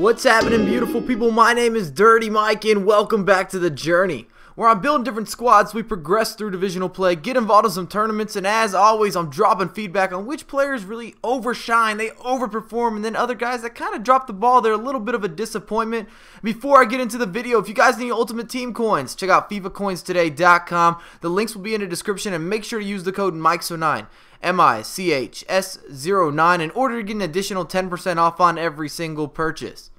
What's happening, beautiful people? My name is Dirty Mike and welcome back to the journey where I'm building different squads. We progress through divisional play, get involved in some tournaments, and as always, I'm dropping feedback on which players really overshine, they overperform, and then other guys that kind of drop the ball, they're a little bit of a disappointment. Before I get into the video, if you guys need Ultimate Team coins, check out FIFAcoinstoday.com. The links will be in the description, and make sure to use the code MICHS09. MICHS09 in order to get an additional 10% off on every single purchase.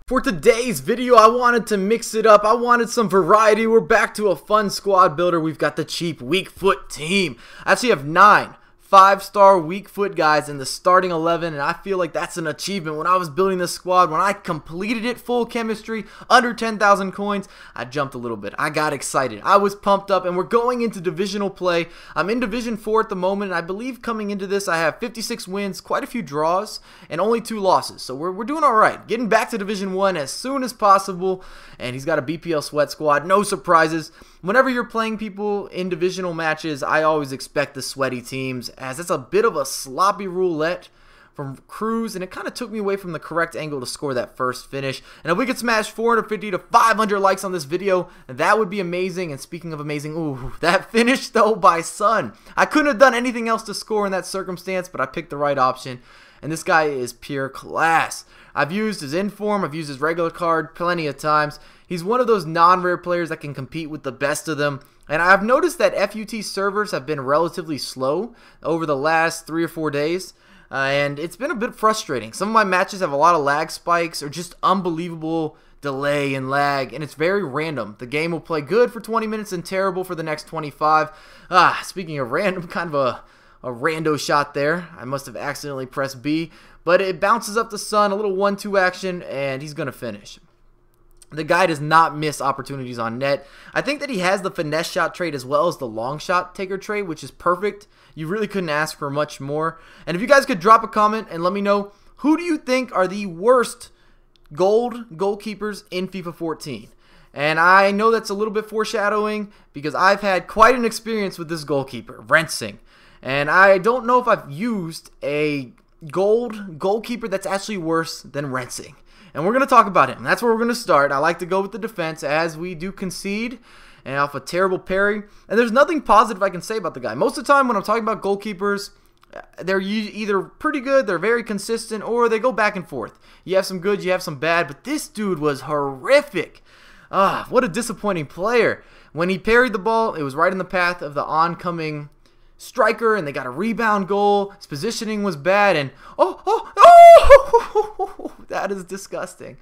For today's video, I wanted to mix it up. I wanted some variety. We're back to a fun squad builder. We've got the cheap weak foot team. I actually have 9 5-star weak foot guys in the starting 11, and I feel like that's an achievement. When I was building this squad, when I completed it full chemistry, under 10,000 coins, I jumped a little bit. I got excited. I was pumped up, and we're going into divisional play. I'm in Division 4 at the moment, and I believe coming into this, I have 56 wins, quite a few draws, and only 2 losses. So we're doing all right. Getting back to Division 1 as soon as possible, and he's got a BPL sweat squad. No surprises. Whenever you're playing people in divisional matches, I always expect the sweaty teams, as it's a bit of a sloppy roulette from Cruz, and it kind of took me away from the correct angle to score that first finish. And if we could smash 450 to 500 likes on this video, that would be amazing. And speaking of amazing, ooh, that finish though by Son. I couldn't have done anything else to score in that circumstance, but I picked the right option. And this guy is pure class. I've used his inform, I've used his regular card plenty of times. He's one of those non-rare players that can compete with the best of them. And I've noticed that FUT servers have been relatively slow over the last 3 or 4 days. And it's been a bit frustrating. Some of my matches have a lot of lag spikes or just unbelievable delay and lag. And it's very random. The game will play good for 20 minutes and terrible for the next 25. Speaking of random, kind of a rando shot there. I must have accidentally pressed B. But it bounces up the Sun, a little 1-2 action, and he's going to finish. The guy does not miss opportunities on net. I think that he has the finesse shot trait as well as the long shot taker trait, which is perfect. You really couldn't ask for much more. And if you guys could drop a comment and let me know, who do you think are the worst gold goalkeepers in FIFA 14? And I know that's a little bit foreshadowing because I've had quite an experience with this goalkeeper, Rensing. And I don't know if I've used a gold goalkeeper that's actually worse than Rensing. And we're going to talk about him. That's where we're going to start. I like to go with the defense as we do concede and off a terrible parry. And there's nothing positive I can say about the guy. Most of the time when I'm talking about goalkeepers, they're either pretty good, they're very consistent, or they go back and forth. You have some good, you have some bad, but this dude was horrific. What a disappointing player. When he parried the ball, it was right in the path of the oncoming striker, and they got a rebound goal. His positioning was bad, and that is disgusting.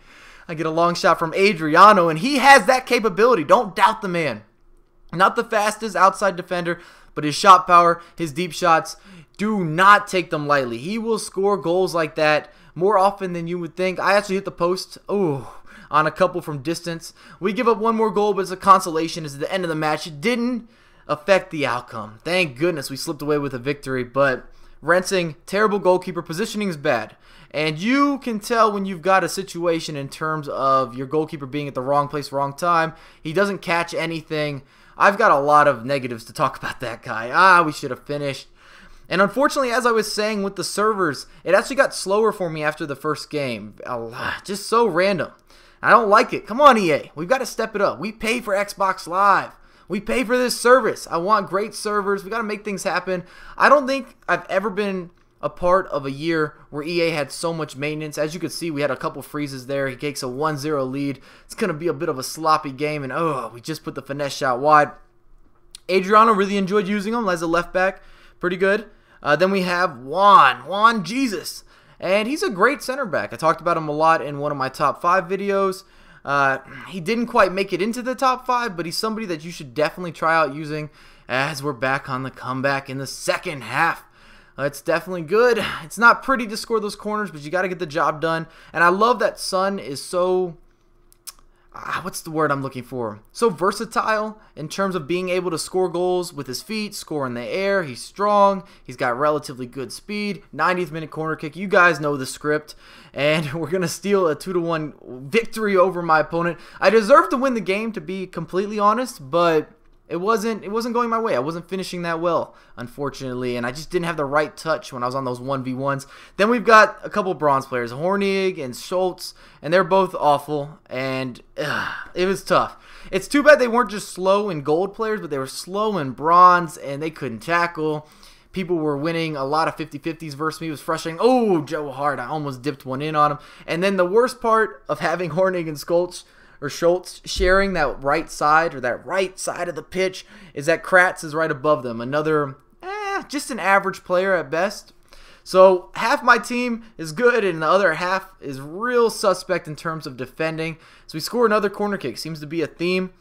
I get a long shot from Adriano, and he has that capability. Don't doubt the man. Not the fastest outside defender, but his shot power, his deep shots, do not take them lightly. He will score goals like that more often than you would think. I actually hit the post on a couple from distance. We give up one more goal, but it's a consolation. It's at the end of the match. It didn't affect the outcome. Thank goodness we slipped away with a victory, but Rensing, terrible goalkeeper. Positioning is bad. And you can tell when you've got a situation in terms of your goalkeeper being at the wrong place, wrong time. He doesn't catch anything. I've got a lot of negatives to talk about that guy. We should have finished. And unfortunately, as I was saying with the servers, it actually got slower for me after the first game. Just so random. I don't like it. Come on, EA. We've got to step it up. We pay for Xbox Live. We pay for this service. I want great servers. We got to make things happen. I don't think I've ever been a part of a year where EA had so much maintenance. As you can see, we had a couple freezes there. He takes a 1-0 lead. It's going to be a bit of a sloppy game, and we just put the finesse shot wide. Adriano, really enjoyed using him as a left back. Pretty good. Then we have Juan Jesus, and he's a great center back. I talked about him a lot in one of my top 5 videos. He didn't quite make it into the top 5, but he's somebody that you should definitely try out using as we're back on the comeback in the second half. It's definitely good. It's not pretty to score those corners, but you got to get the job done. And I love that Son is so, what's the word I'm looking for? So versatile in terms of being able to score goals with his feet, score in the air. He's strong. He's got relatively good speed. 90th minute corner kick. You guys know the script. And we're going to steal a 2-1 victory over my opponent. I deserve to win the game, to be completely honest, but it wasn't going my way. I wasn't finishing that well, unfortunately, and I just didn't have the right touch when I was on those 1v1s. Then we've got a couple bronze players, Hornig and Schultz, and they're both awful, and it was tough. It's too bad they weren't just slow in gold players, but they were slow in bronze, and they couldn't tackle. People were winning a lot of 50-50s versus me. It was frustrating. Oh, Joe Hart, I almost dipped one in on him. And then the worst part of having Hornig and Schultz sharing that right side of the pitch is that Kratz is right above them. Another, just an average player at best. So half my team is good and the other half is real suspect in terms of defending. So we score another corner kick. Seems to be a theme.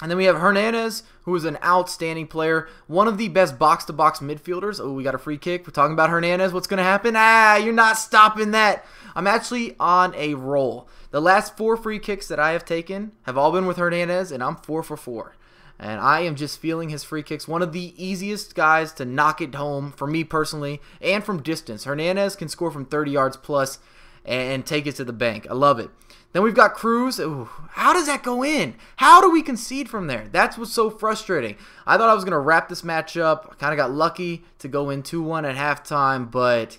And then we have Hernandez, who is an outstanding player, one of the best box-to-box midfielders. Oh, we got a free kick. We're talking about Hernandez. What's going to happen? You're not stopping that. I'm actually on a roll. The last 4 free kicks that I have taken have all been with Hernandez, and I'm 4 for 4. And I am just feeling his free kicks. One of the easiest guys to knock it home for me personally and from distance. Hernandez can score from 30 yards plus and take it to the bank. I love it. Then we've got Cruz. Ooh, how does that go in? How do we concede from there? That's what's so frustrating. I thought I was going to wrap this match up. I kind of got lucky to go in 2-1 at halftime, but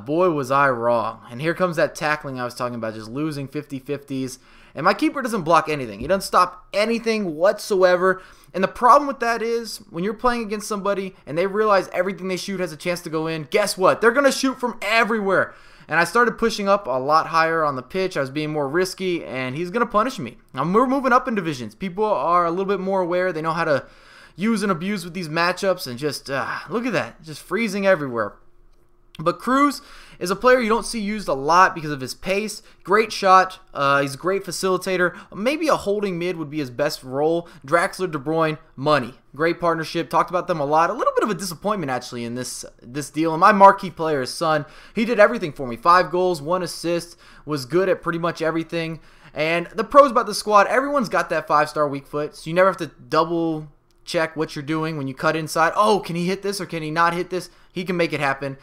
boy, was I wrong. And here comes that tackling I was talking about, just losing 50-50s. And my keeper doesn't block anything. He doesn't stop anything whatsoever. And the problem with that is when you're playing against somebody and they realize everything they shoot has a chance to go in, guess what? They're going to shoot from everywhere. And I started pushing up a lot higher on the pitch. I was being more risky, and he's going to punish me. Now, we're moving up in divisions. People are a little bit more aware. They know how to use and abuse with these matchups, and just, look at that, just freezing everywhere. But Cruz is a player you don't see used a lot because of his pace. Great shot. He's a great facilitator. Maybe a holding mid would be his best role. Draxler, De Bruyne, money. Great partnership. Talked about them a lot. A little bit of a disappointment actually in this deal. And my marquee player, his son, he did everything for me. 5 goals, 1 assist. Was good at pretty much everything. And the pros about the squad, everyone's got that 5-star weak foot. So you never have to double check what you're doing when you cut inside. Oh, can he hit this or can he not hit this? He can make it happen.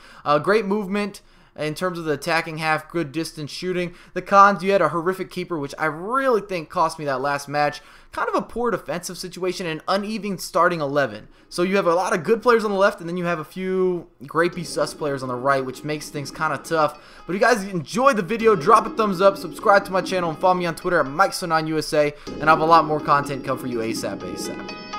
Great movement in terms of the attacking half, good distance shooting. The cons, you had a horrific keeper, which I really think cost me that last match. Kind of a poor defensive situation and uneven starting 11. So you have a lot of good players on the left, and then you have a few grapey sus players on the right, which makes things kind of tough. But if you guys enjoyed the video, drop a thumbs up, subscribe to my channel, and follow me on Twitter at MikeSo9USA, and I have a lot more content come for you ASAP.